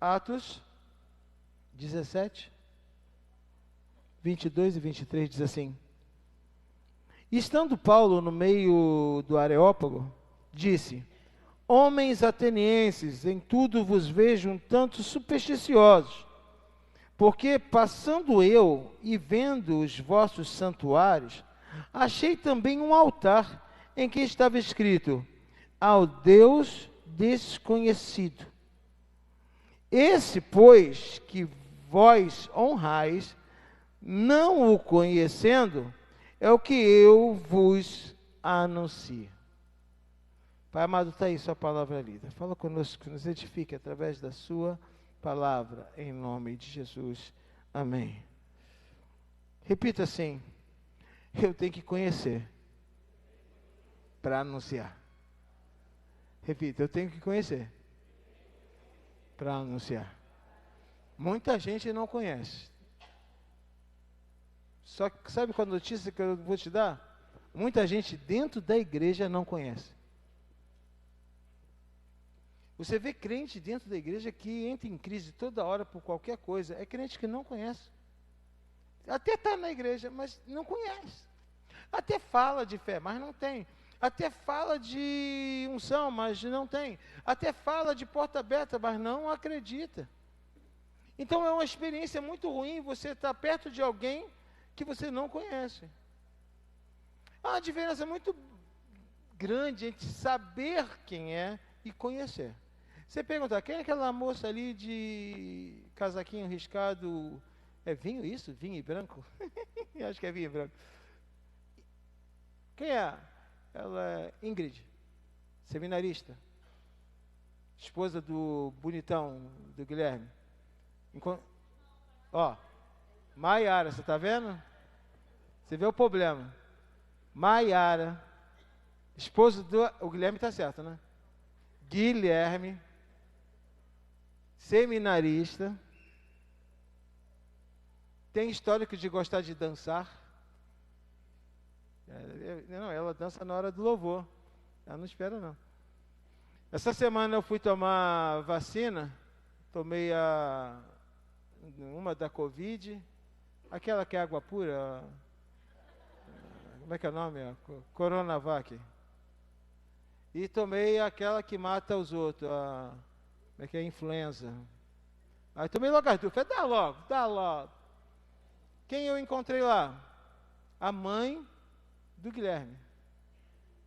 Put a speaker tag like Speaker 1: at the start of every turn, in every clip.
Speaker 1: Atos 17, 22 e 23 diz assim: estando Paulo no meio do Areópago, disse: homens atenienses, em tudo vos vejo um tanto supersticiosos, porque passando eu e vendo os vossos santuários, achei também um altar em que estava escrito: ao Deus desconhecido. Esse, pois, que vós honrais, não o conhecendo, é o que eu vos anuncio. Pai amado, está aí sua palavra lida. Fala conosco, que nos edifique através da sua palavra, em nome de Jesus. Amém. Repita assim: eu tenho que conhecer para anunciar. Repita: eu tenho que conhecer para anunciar. Muita gente não conhece. Só que sabe qual a notícia que eu vou te dar? Muita gente dentro da igreja não conhece. Você vê crente dentro da igreja que entra em crise toda hora por qualquer coisa. É crente que não conhece. Até está na igreja, mas não conhece. Até fala de fé, mas não tem. Até fala de unção, mas não tem. Até fala de porta aberta, mas não acredita. Então é uma experiência muito ruim você estar perto de alguém que você não conhece. Há uma diferença muito grande entre saber quem é e conhecer. Você perguntar: quem é aquela moça ali de casaquinho riscado? É vinho isso? Vinho e branco? Eu acho que é vinho e branco. Quem é? Ela é Ingrid, seminarista, esposa do bonitão, do Guilherme. Ó, Maiara, você está vendo? Você vê o problema. Maiara, esposa do... O Guilherme está certo, né? Guilherme, seminarista, tem histórico de gostar de dançar. Não, ela dança na hora do louvor. Ela não espera, não. Essa semana eu fui tomar vacina. Tomei uma da Covid. Aquela que é água pura. Como é que é o nome? Coronavac. E tomei aquela que mata os outros. Como é que é? Influenza. Aí tomei logo as duas. Falei: dá logo. Quem eu encontrei lá? A mãe do Guilherme.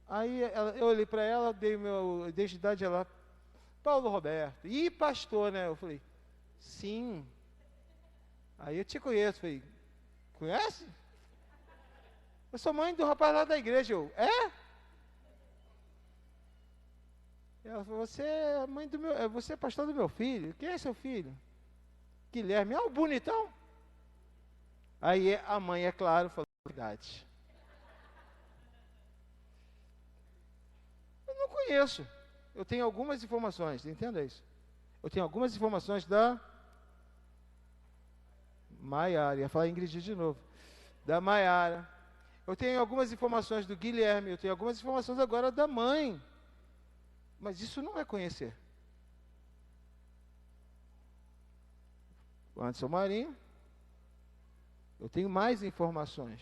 Speaker 1: Aí eu olhei para ela, dei minha identidade, ela: Paulo Roberto. E pastor, né? Eu falei: sim. Aí eu te conheço. Falei: conhece? Eu sou mãe do rapaz lá da igreja. Eu: é? Ela falou: você é mãe do meu, você é pastor do meu filho. Quem é seu filho? Guilherme. O bonitão. Aí a mãe, é claro, falou a verdade. Eu não conheço. Eu tenho algumas informações, entenda isso. Eu tenho algumas informações da Maiara, ia falar Ingrid de novo. Da Maiara. Eu tenho algumas informações do Guilherme, eu tenho algumas informações agora da mãe. Mas isso não é conhecer. O Anderson Marinho, eu tenho mais informações.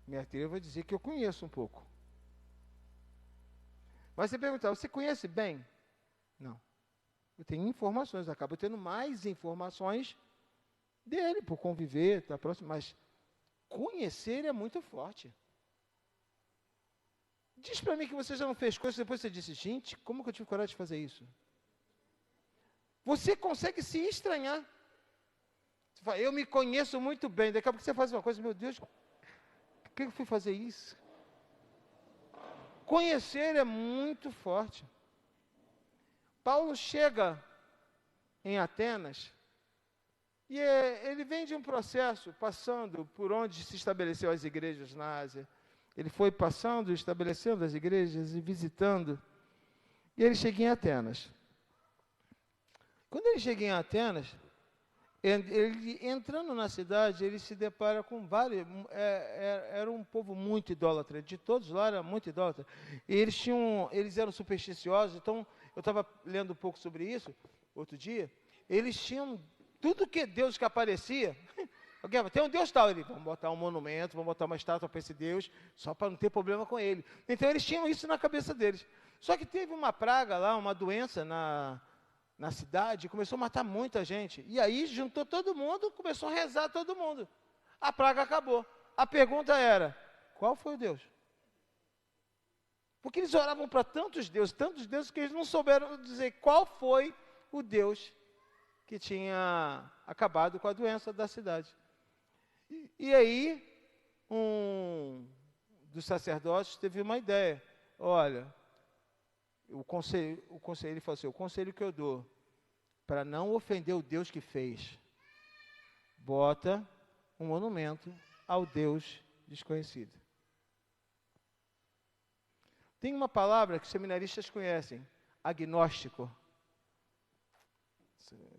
Speaker 1: Minha tia vai dizer que eu conheço um pouco. Mas você perguntar: você conhece bem? Não. Eu tenho informações, eu acabo tendo mais informações dele, por conviver, tá próximo, mas conhecer é muito forte. Diz para mim que você já não fez coisas, depois você disse: gente, como que eu tive coragem de fazer isso? Você consegue se estranhar. Você fala: eu me conheço muito bem. Daqui a pouco você faz uma coisa: meu Deus, por que eu fui fazer isso? Conhecer é muito forte. Paulo chega em Atenas e ele vem de um processo, passando por onde se estabeleceu as igrejas na Ásia. Ele foi passando, estabelecendo as igrejas e visitando. E ele chega em Atenas. Quando ele chega em Atenas, ele entrando na cidade, ele se depara com vários... Era um povo muito idólatra. De todos lá era muito idólatra. E eles eram supersticiosos. Então, eu estava lendo um pouco sobre isso. outro dia, eles tinham tudo que Deus que aparecia. Tem um Deus tal, vamos botar um monumento, vamos botar uma estátua para esse Deus, só para não ter problema com ele. Então eles tinham isso na cabeça deles. Só que teve uma praga lá, uma doença na cidade, começou a matar muita gente. E aí juntou todo mundo, começou a rezar todo mundo. A praga acabou. A pergunta era, qual foi o Deus? Porque eles oravam para tantos deuses, que eles não souberam dizer qual foi o Deus que tinha acabado com a doença da cidade. E aí, um dos sacerdotes teve uma ideia. Olha, o conselho falou assim, o conselho que eu dou, para não ofender o Deus que fez, bota um monumento ao Deus desconhecido. Tem uma palavra que seminaristas conhecem, agnóstico.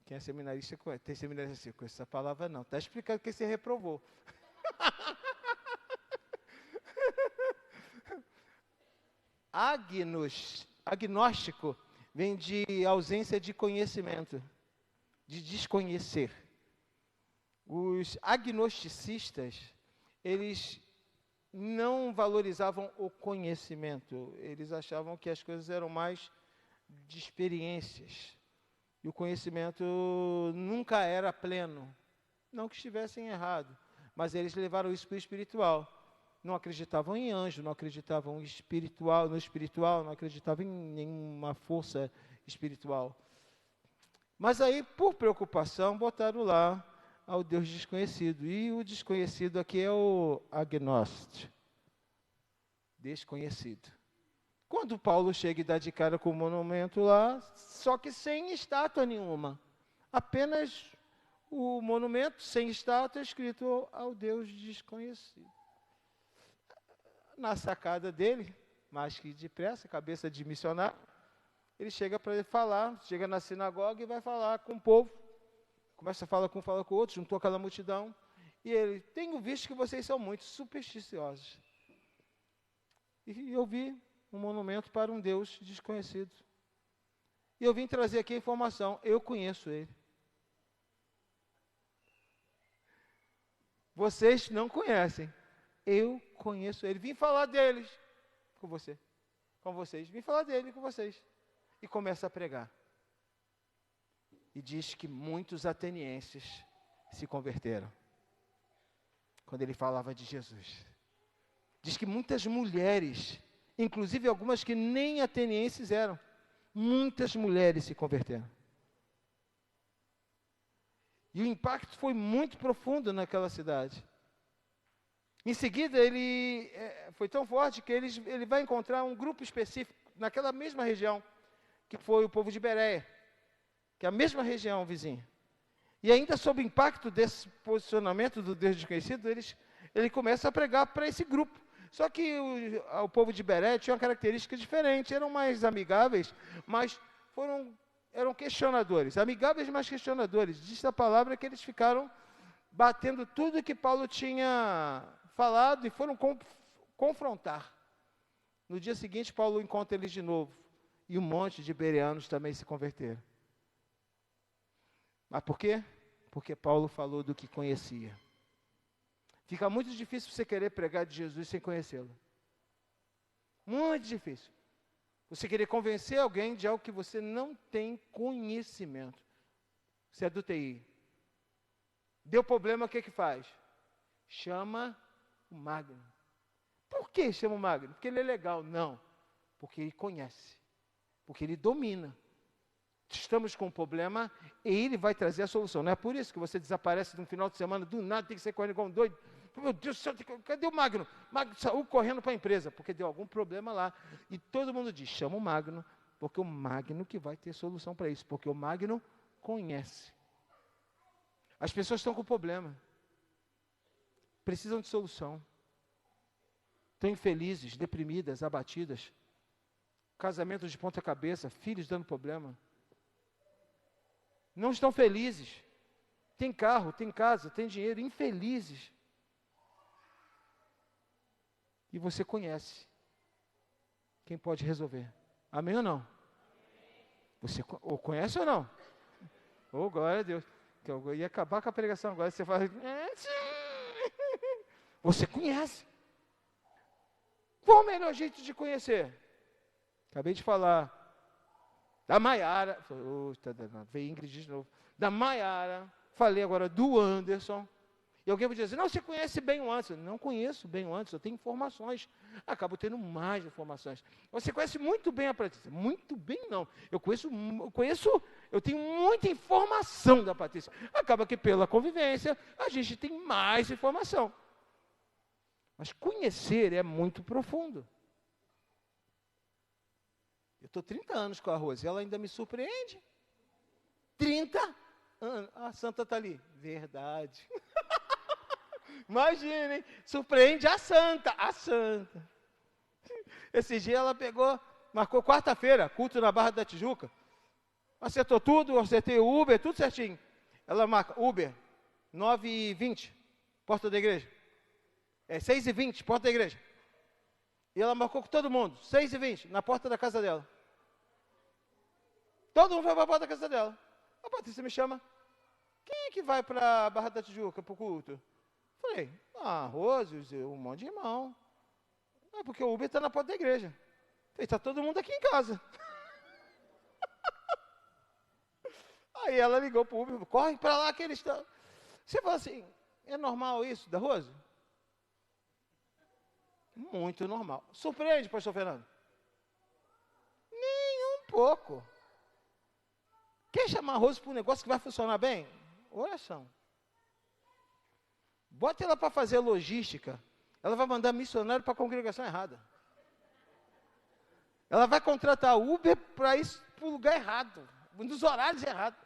Speaker 1: Quem é seminarista conhece. Tem seminarista assim, com essa palavra não. Está explicando que você reprovou. Agnóstico vem de ausência de conhecimento, de desconhecer. Os agnosticistas, eles não valorizavam o conhecimento. Eles achavam que as coisas eram mais de experiências. E o conhecimento nunca era pleno. Não que estivessem errado, mas eles levaram isso para o espiritual. Não acreditavam em anjo, não acreditavam no espiritual, não acreditavam em nenhuma força espiritual. Mas aí, por preocupação, botaram lá ao Deus desconhecido. E o desconhecido aqui é o agnóstico, desconhecido. Quando Paulo chega e dá de cara com o monumento lá, só que sem estátua nenhuma. Apenas o monumento, sem estátua, escrito ao Deus desconhecido. Na sacada dele, mais que depressa, cabeça de missionário, ele chega para falar, chega na sinagoga e vai falar com o povo. Começa a falar com o outro, juntou aquela multidão. E ele, tenho visto que vocês são muito supersticiosos. E eu vi um monumento para um Deus desconhecido. E eu vim trazer aqui a informação, eu conheço ele. Vocês não conhecem, eu conheço ele. Vim falar deles com vocês. Vim falar dele com vocês. E começa a pregar. E diz que muitos atenienses se converteram quando ele falava de Jesus. Diz que muitas mulheres, inclusive algumas que nem atenienses eram, muitas mulheres se converteram. E o impacto foi muito profundo naquela cidade. Em seguida, ele foi tão forte que ele vai encontrar um grupo específico naquela mesma região, que foi o povo de Bereia, que é a mesma região vizinha. E ainda sob o impacto desse posicionamento do Deus desconhecido, ele começa a pregar para esse grupo. Só que o povo de Bereia tinha uma característica diferente, eram mais amigáveis, mas eram questionadores, amigáveis, mas questionadores. Diz a palavra que eles ficaram batendo tudo que Paulo tinha falado e foram confrontar. No dia seguinte, Paulo encontra eles de novo, e um monte de bereanos também se converteram. Mas por quê? Porque Paulo falou do que conhecia. Fica muito difícil você querer pregar de Jesus sem conhecê-lo. Muito difícil. Você querer convencer alguém de algo que você não tem conhecimento. Você é do TI. Deu problema, o que faz? Chama o Magno. Por que chama o Magno? Porque ele é legal. Não. Porque ele conhece. Porque ele domina. Estamos com um problema e ele vai trazer a solução. Não é por isso que você desaparece no final de semana, do nada tem que ser correndo igual um doido. Meu Deus do céu, cadê o Magno? Magno saiu correndo para a empresa, porque deu algum problema lá. E todo mundo diz, chama o Magno, porque o Magno que vai ter solução para isso, porque o Magno conhece. As pessoas estão com problema. Precisam de solução. Estão infelizes, deprimidas, abatidas. Casamentos de ponta cabeça, filhos dando problema. Não estão felizes. Tem carro, tem casa, tem dinheiro, infelizes. E você conhece quem pode resolver. Amém ou não? Você conhece ou não? Oh, glória a Deus. Que eu ia acabar com a pregação agora. Você fala, você conhece. Qual o melhor jeito de conhecer? Acabei de falar da Maiara. Veio Ingrid de novo. Da Maiara. Falei agora do Anderson. E alguém podia dizer, não, você conhece bem o Anderson. Não conheço bem o Anderson, eu tenho informações. Acabo tendo mais informações. Você conhece muito bem a Patrícia. Muito bem não. Eu tenho muita informação da Patrícia. Acaba que pela convivência, a gente tem mais informação. Mas conhecer é muito profundo. Eu estou 30 anos com a Rose, ela ainda me surpreende. 30 anos. A Santa está ali. Verdade. Imaginem, surpreende a Santa. Esse dia ela marcou quarta-feira, culto na Barra da Tijuca. Acertou tudo, eu acertei o Uber, tudo certinho. Ela marca, Uber, 9h20, porta da igreja. 6h20, porta da igreja. E ela marcou com todo mundo, 6h20, na porta da casa dela. Todo mundo foi para a porta da casa dela. A Patrícia me chama, quem é que vai para a Barra da Tijuca, para o culto? Falei, Rose, um monte de irmão. É porque o Uber está na porta da igreja. Falei, está todo mundo aqui em casa. Aí ela ligou para o Uber, corre para lá que eles estão. Você fala assim, é normal isso da Rose? Muito normal. Surpreende, pastor Fernando? Nem um pouco. Quer chamar a Rose para um negócio que vai funcionar bem? Oração. Bota ela para fazer logística. Ela vai mandar missionário para a congregação errada. Ela vai contratar Uber para ir para o lugar errado, nos horários errados.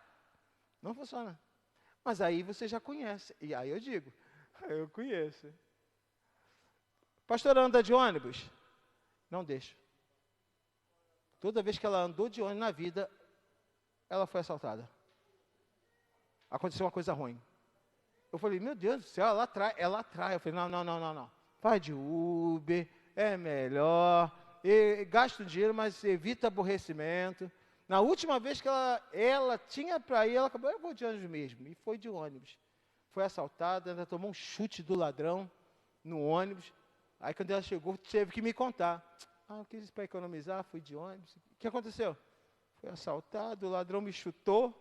Speaker 1: Não funciona. Mas aí você já conhece. E aí eu digo, eu conheço. Pastora anda de ônibus? Não deixa. Toda vez que ela andou de ônibus na vida, ela foi assaltada. Aconteceu uma coisa ruim. Eu falei, meu Deus do céu, ela atrai. Eu falei, não. Vai de Uber, é melhor. Gasta o dinheiro, mas evita aborrecimento. Na última vez que ela tinha para ir, ela acabou, eu vou de ônibus mesmo. E foi de ônibus. Foi assaltada, ainda tomou um chute do ladrão no ônibus. Aí quando ela chegou, teve que me contar. Eu quis para economizar, fui de ônibus. O que aconteceu? Foi assaltado, o ladrão me chutou.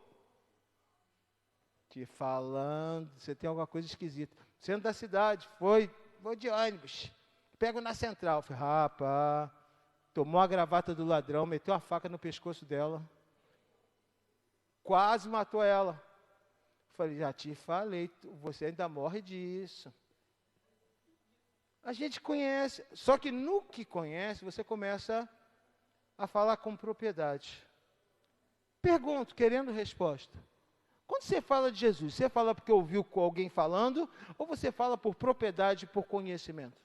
Speaker 1: Te falando, você tem alguma coisa esquisita. Centro da cidade, vou de ônibus. Pego na central. Falei, rapaz, tomou a gravata do ladrão, meteu a faca no pescoço dela. Quase matou ela. Falei, já te falei, você ainda morre disso. A gente conhece, só que no que conhece, você começa a falar com propriedade. Pergunto, querendo resposta. Quando você fala de Jesus, você fala porque ouviu alguém falando, ou você fala por propriedade, por conhecimento?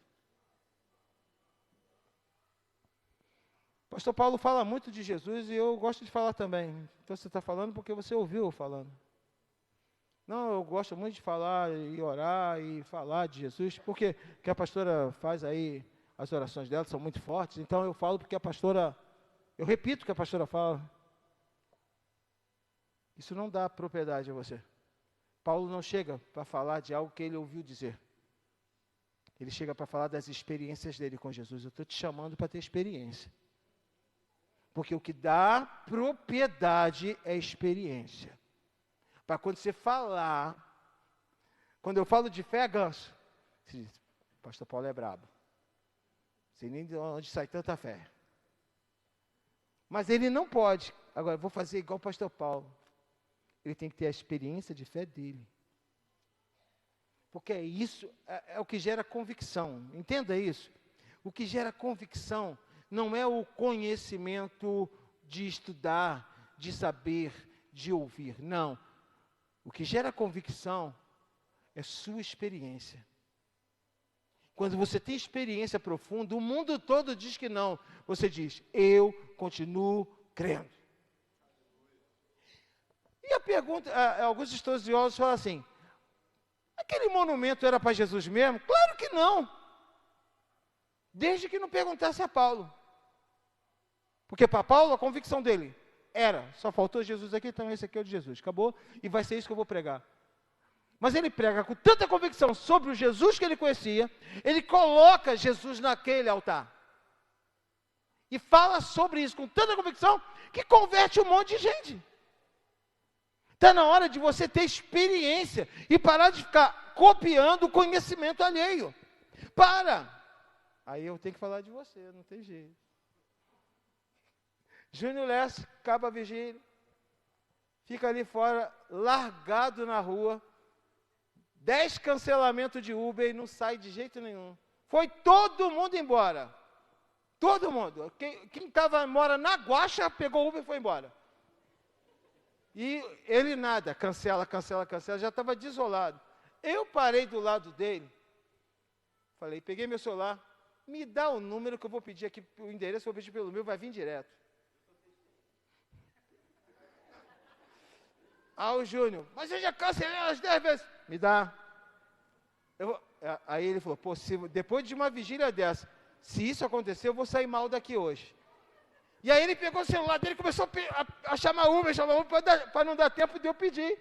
Speaker 1: Pastor Paulo fala muito de Jesus e eu gosto de falar também. Então você está falando porque você ouviu falando. Não, eu gosto muito de falar e orar e falar de Jesus, porque a pastora faz aí, as orações dela são muito fortes, então eu falo porque eu repito o que a pastora fala. Isso não dá propriedade a você. Paulo não chega para falar de algo que ele ouviu dizer. Ele chega para falar das experiências dele com Jesus. Eu estou te chamando para ter experiência. Porque o que dá propriedade é experiência. Para quando você falar, quando eu falo de fé, é ganso. Você diz, pastor Paulo é brabo. Não sei nem de onde sai tanta fé. Mas ele não pode. Agora, vou fazer igual o pastor Paulo. Ele tem que ter a experiência de fé dele. Porque isso é o que gera convicção. Entenda isso. O que gera convicção não é o conhecimento de estudar, de saber, de ouvir. Não. O que gera convicção é sua experiência. Quando você tem experiência profunda, o mundo todo diz que não. Você diz, eu continuo crendo. E a pergunta, alguns estudiosos falam assim, aquele monumento era para Jesus mesmo? Claro que não. Desde que não perguntasse a Paulo. Porque para Paulo, a convicção dele Era. Só faltou Jesus aqui, então esse aqui é o de Jesus. Acabou, e vai ser isso que eu vou pregar. Mas ele prega com tanta convicção sobre o Jesus que ele conhecia, ele coloca Jesus naquele altar. E fala sobre isso com tanta convicção, que converte um monte de gente. Está na hora de você ter experiência e parar de ficar copiando o conhecimento alheio. Para! Aí eu tenho que falar de você, não tem jeito. Júnior Lessa, acaba a vigília, fica ali fora, largado na rua, 10 cancelamentos de Uber e não sai de jeito nenhum. Foi todo mundo embora. Todo mundo. Quem mora na Guaxa, pegou o Uber e foi embora. E ele nada, cancela, já estava desolado. Eu parei do lado dele, falei, peguei meu celular, me dá o número que eu vou pedir aqui, o endereço, eu vou pedir pelo meu, vai vir direto. O Júnior, mas eu já cancelei umas 10 vezes. Me dá. Aí ele falou, depois de uma vigília dessa, se isso acontecer, eu vou sair mal daqui hoje. E aí ele pegou o celular dele e começou a chamar Uber para não dar tempo de eu pedir.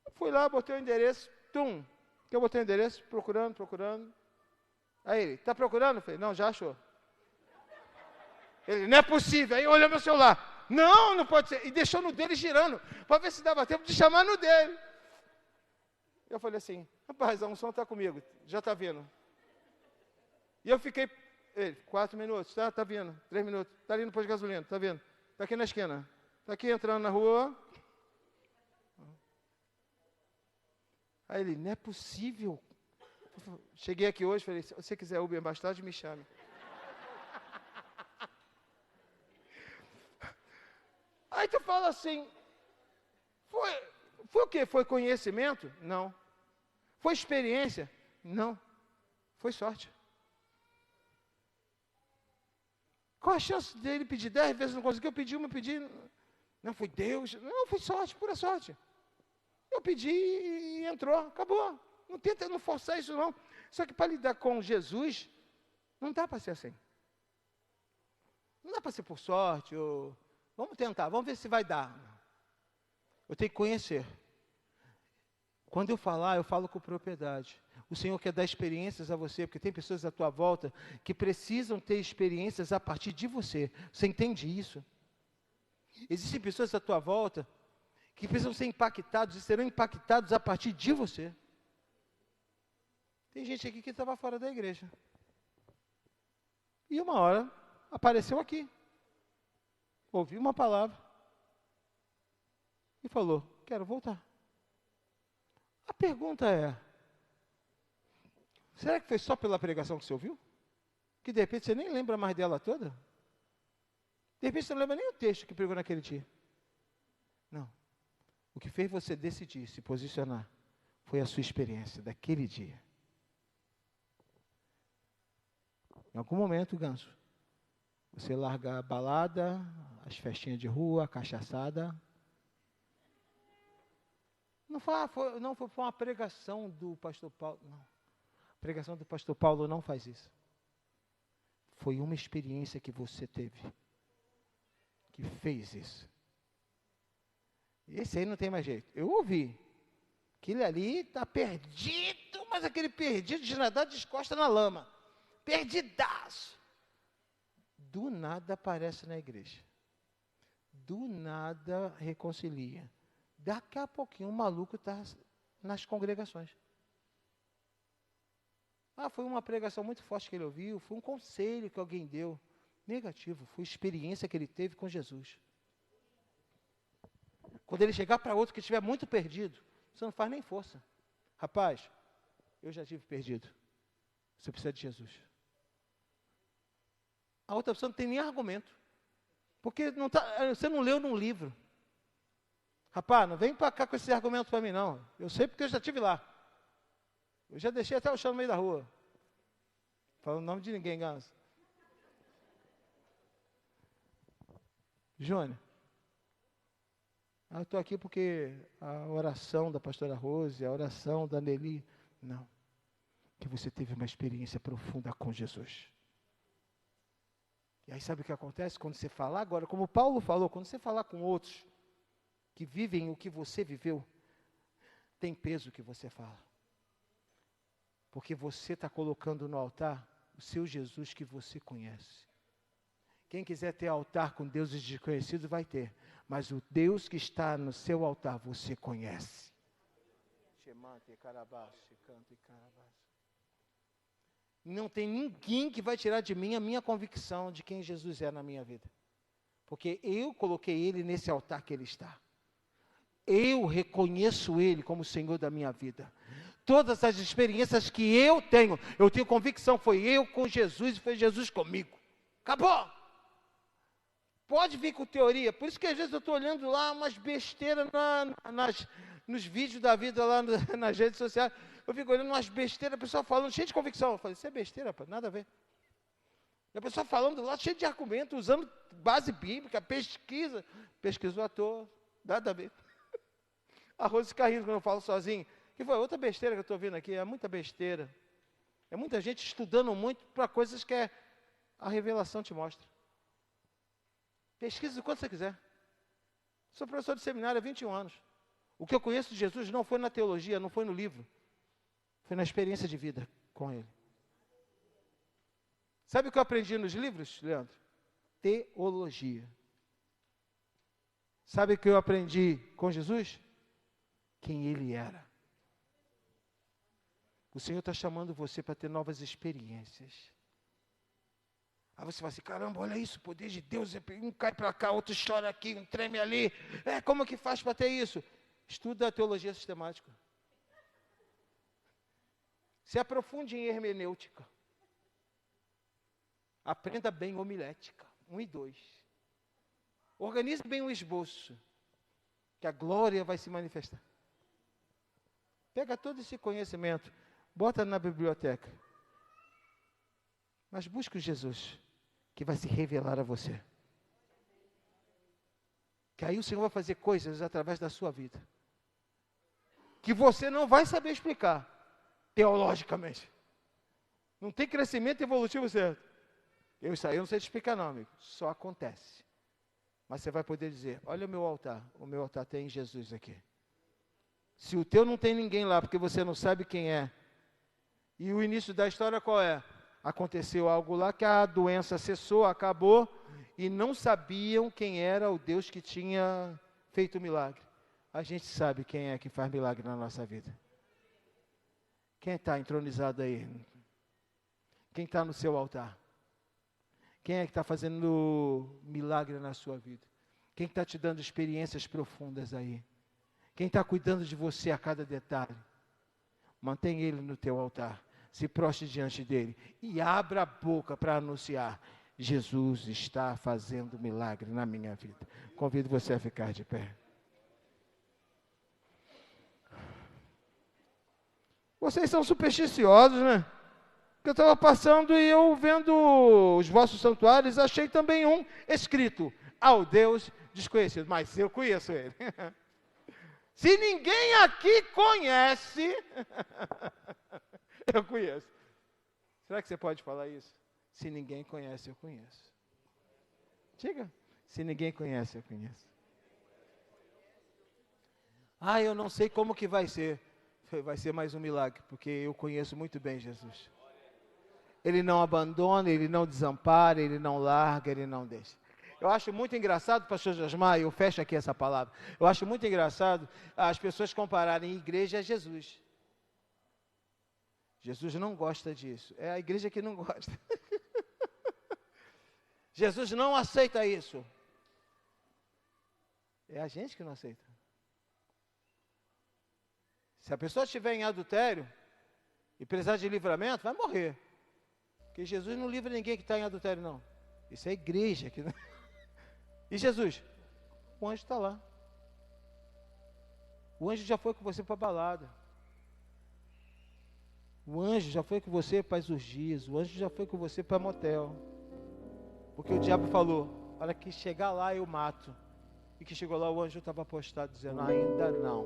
Speaker 1: Eu fui lá, botei o endereço, que eu botei o endereço, procurando. Aí ele, está procurando? Eu falei, não, já achou. Ele, não é possível. Aí olhou meu celular. Não pode ser. E deixou no dele girando, para ver se dava tempo de chamar no dele. Eu falei assim, rapaz, a unção está comigo, já está vindo. E eu fiquei, 4 minutos, tá vindo, 3 minutos, está ali no posto de gasolina, está vindo, está aqui na esquina, está aqui entrando na rua. Aí ele, não é possível. Cheguei aqui hoje, falei, se você quiser Uber mais tarde, me chame. Aí tu fala assim, foi o quê? Foi conhecimento? Não. Foi experiência? Não. Foi sorte. Qual a chance dele pedir 10 vezes, não conseguiu, pedir uma, pedir... Não, foi Deus. Não, foi sorte, pura sorte. Eu pedi e entrou, acabou. Não tenta não forçar isso não. Só que para lidar com Jesus, não dá para ser assim. Não dá para ser por sorte, ou... Vamos tentar, vamos ver se vai dar. Eu tenho que conhecer. Quando eu falar, eu falo com propriedade. O Senhor quer dar experiências a você, porque tem pessoas à tua volta que precisam ter experiências a partir de você. Você entende isso? Existem pessoas à tua volta que precisam ser impactados e serão impactados a partir de você. Tem gente aqui que estava fora da igreja. E uma hora apareceu aqui. Ouviu uma palavra. E falou, quero voltar. A pergunta é, será que foi só pela pregação que você ouviu? Que de repente você nem lembra mais dela toda? De repente você não lembra nem o texto que pregou naquele dia. Não. O que fez você decidir se posicionar foi a sua experiência daquele dia. Em algum momento, Ganso, você larga a balada, as festinhas de rua, a cachaçada. Não foi uma pregação do pastor Paulo, não. A pregação do pastor Paulo não faz isso. Foi uma experiência que você teve, que fez isso. Esse aí não tem mais jeito. Eu ouvi. Aquele ali está perdido, mas aquele perdido de nadar descosta na lama. Perdidaço. Do nada aparece na igreja. Do nada reconcilia. Daqui a pouquinho o maluco está nas congregações. Foi uma pregação muito forte que ele ouviu, foi um conselho que alguém deu. Negativo, foi a experiência que ele teve com Jesus. Quando ele chegar para outro que estiver muito perdido, você não faz nem força. Rapaz, eu já tive perdido. Você precisa de Jesus. A outra pessoa não tem nem argumento. Porque você não leu num livro. Rapaz, não vem para cá com esse argumento para mim, não. Eu sei porque eu já estive lá. Eu já deixei até o chão no meio da rua. Falando o nome de ninguém, Ganso. Júnior, eu estou aqui porque a oração da pastora Rose, a oração da Nelly, não. Que você teve uma experiência profunda com Jesus. E aí sabe o que acontece quando você falar agora? Como Paulo falou, quando você falar com outros que vivem o que você viveu, tem peso o que você fala. Porque você está colocando no altar o seu Jesus que você conhece. Quem quiser ter altar com deuses desconhecidos vai ter. Mas o Deus que está no seu altar você conhece. Não tem ninguém que vai tirar de mim a minha convicção de quem Jesus é na minha vida. Porque eu coloquei Ele nesse altar que Ele está. Eu reconheço Ele como Senhor da minha vida. Todas as experiências que eu tenho convicção, foi eu com Jesus e foi Jesus comigo. Acabou! Pode vir com teoria, por isso que às vezes eu estou olhando lá umas besteiras nos vídeos da vida lá nas redes sociais, eu fico olhando umas besteiras, a pessoa falando, cheio de convicção, eu falei, isso é besteira, rapaz, nada a ver. E a pessoa falando lá, cheio de argumento, usando base bíblica, pesquisou à toa, nada a ver. Arroz e carrinho, quando eu falo sozinho, que foi outra besteira que eu estou vendo aqui, é muita besteira. É muita gente estudando muito para coisas que a revelação te mostra. Pesquisa o quanto você quiser. Sou professor de seminário há 21 anos. O que eu conheço de Jesus não foi na teologia, não foi no livro. Foi na experiência de vida com Ele. Sabe o que eu aprendi nos livros, Leandro? Teologia. Sabe o que eu aprendi com Jesus? Quem Ele era. O Senhor está chamando você para ter novas experiências. Aí você fala assim, caramba, olha isso, o poder de Deus, um cai para cá, outro chora aqui, um treme ali. Como que faz para ter isso? Estuda a teologia sistemática. Se aprofunde em hermenêutica. Aprenda bem homilética, 1 e 2. Organize bem o esboço, que a glória vai se manifestar. Pega todo esse conhecimento, bota na biblioteca. Mas busque o Jesus, que vai se revelar a você. Que aí o Senhor vai fazer coisas através da sua vida. Que você não vai saber explicar, teologicamente. Não tem crescimento evolutivo certo. Isso aí eu não sei te explicar não, amigo. Só acontece. Mas você vai poder dizer, olha o meu altar tem Jesus aqui. Se o teu não tem ninguém lá, porque você não sabe quem é. E o início da história qual é? Aconteceu algo lá que a doença cessou, acabou, e não sabiam quem era o Deus que tinha feito o milagre. A gente sabe quem é que faz milagre na nossa vida. Quem está entronizado aí? Quem está no seu altar? Quem é que está fazendo milagre na sua vida? Quem está te dando experiências profundas aí? Quem está cuidando de você a cada detalhe? Mantém Ele no teu altar. Se prostre diante dele e abra a boca para anunciar: Jesus está fazendo milagre na minha vida. Convido você a ficar de pé. Vocês são supersticiosos, né? Porque eu estava passando e eu vendo os vossos santuários, achei também um escrito: ao Deus desconhecido. Mas eu conheço ele. Se ninguém aqui conhece, eu conheço. Será que você pode falar isso? Se ninguém conhece, eu conheço. Diga. Se ninguém conhece, eu conheço. Eu não sei como que vai ser. Vai ser mais um milagre, porque eu conheço muito bem Jesus. Ele não abandona, Ele não desampara, Ele não larga, Ele não deixa. Eu acho muito engraçado, pastor Josmar, eu fecho aqui essa palavra. Eu acho muito engraçado as pessoas compararem igreja a Jesus. Jesus não gosta disso. É a igreja que não gosta. Jesus não aceita isso. É a gente que não aceita. Se a pessoa estiver em adultério e precisar de livramento, vai morrer. Porque Jesus não livra ninguém que está em adultério, não. Isso é a igreja que não... E Jesus? O anjo está lá. O anjo já foi com você para a balada. O anjo já foi com você para as orgias. O anjo já foi com você para motel. Porque o diabo falou: olha, que chegar lá eu mato. E que chegou lá, o anjo estava postado dizendo: ainda não.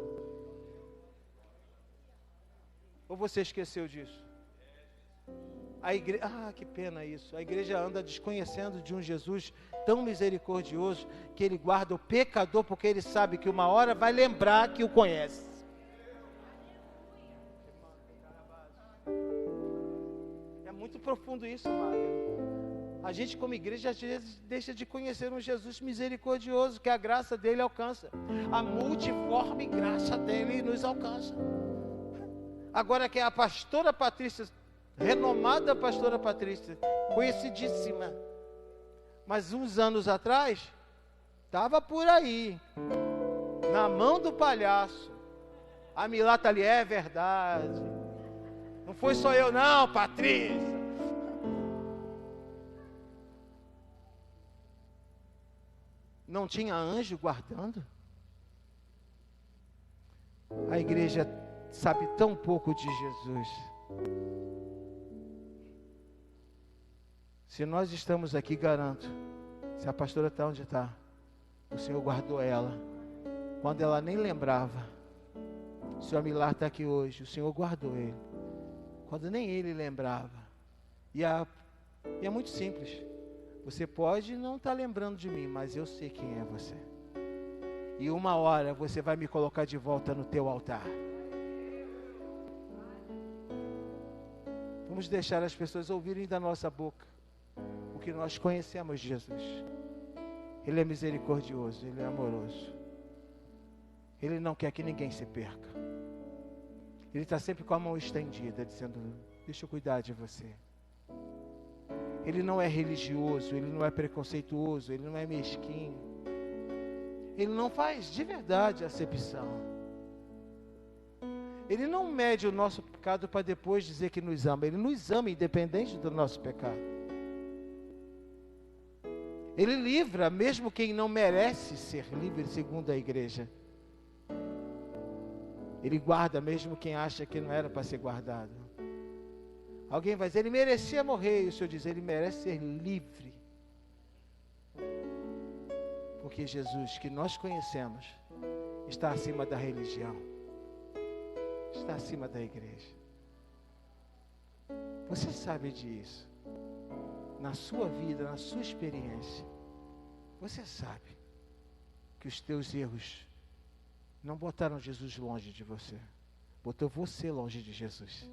Speaker 1: Ou você esqueceu disso? que pena isso. A igreja anda desconhecendo de um Jesus tão misericordioso que ele guarda o pecador porque ele sabe que uma hora vai lembrar que o conhece. É muito profundo isso, amado. A gente como igreja às vezes deixa de conhecer um Jesus misericordioso, que a graça dele alcança. A multiforme graça dele nos alcança. Agora que a pastora Patrícia, renomada pastora Patrícia, conhecidíssima, mas uns anos atrás, estava por aí, na mão do palhaço. A Milata ali, é verdade. Não foi só eu não, Patrícia. Não tinha anjo guardando? A igreja sabe tão pouco de Jesus. Se nós estamos aqui, garanto, se a pastora está onde está, o Senhor guardou ela, quando ela nem lembrava. O Senhor Milar está aqui hoje, o Senhor guardou ele, quando nem ele lembrava. E é muito simples. Você pode não estar lembrando de mim, mas eu sei quem é você. E uma hora você vai me colocar de volta no teu altar. Vamos deixar as pessoas ouvirem da nossa boca o que nós conhecemos de Jesus. Ele é misericordioso, Ele é amoroso. Ele não quer que ninguém se perca. Ele está sempre com a mão estendida, dizendo, deixa eu cuidar de você. Ele não é religioso, ele não é preconceituoso, ele não é mesquinho. Ele não faz de verdade acepção. Ele não mede o nosso pecado para depois dizer que nos ama. Ele nos ama independente do nosso pecado. Ele livra mesmo quem não merece ser livre, segundo a igreja. Ele guarda mesmo quem acha que não era para ser guardado. Alguém vai dizer, ele merecia morrer. E o Senhor diz, ele merece ser livre. Porque Jesus, que nós conhecemos, está acima da religião. Está acima da igreja. Você sabe disso. Na sua vida, na sua experiência, você sabe que os teus erros não botaram Jesus longe de você. Botou você longe de Jesus.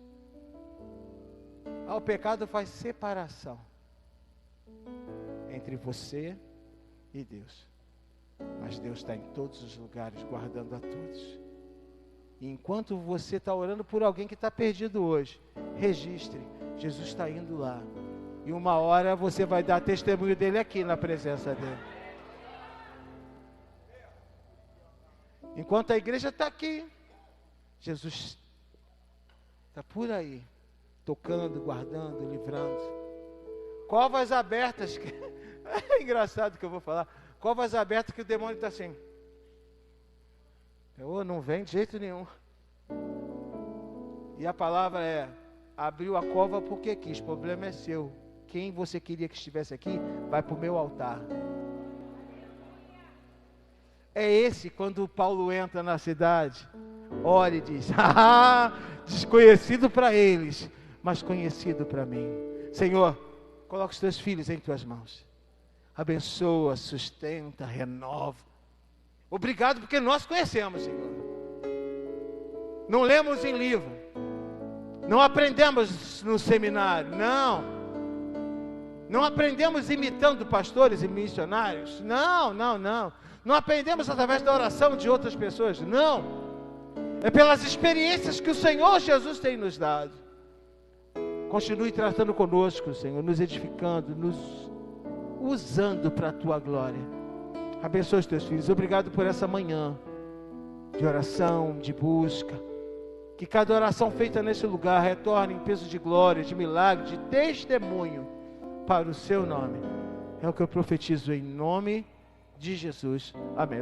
Speaker 1: O pecado faz separação entre você e Deus. Mas Deus está em todos os lugares, guardando a todos. E enquanto você está orando por alguém que está perdido hoje, registre, Jesus está indo lá. E uma hora você vai dar testemunho dele aqui na presença dele. Enquanto a igreja está aqui, Jesus está por aí. Tocando, guardando, livrando. Covas abertas. É engraçado que eu vou falar. Covas abertas que o demônio está assim. Não vem de jeito nenhum. E a palavra é, abriu a cova porque quis, o problema é seu. Quem você queria que estivesse aqui, vai para o meu altar. É esse quando Paulo entra na cidade, olha e diz, desconhecido para eles, mas conhecido para mim. Senhor, coloca os teus filhos em tuas mãos. Abençoa, sustenta, renova. Obrigado porque nós conhecemos, Senhor. Não lemos em livro. Não aprendemos no seminário. Não aprendemos imitando pastores e missionários. Não. Não aprendemos através da oração de outras pessoas. Não. É pelas experiências que o Senhor Jesus tem nos dado. Continue tratando conosco, Senhor, nos edificando, nos usando para a Tua glória. Abençoe os Teus filhos. Obrigado por essa manhã de oração, de busca. Que cada oração feita nesse lugar retorne em peso de glória, de milagre, de testemunho para o Seu nome. É o que eu profetizo em nome de Jesus. Amém.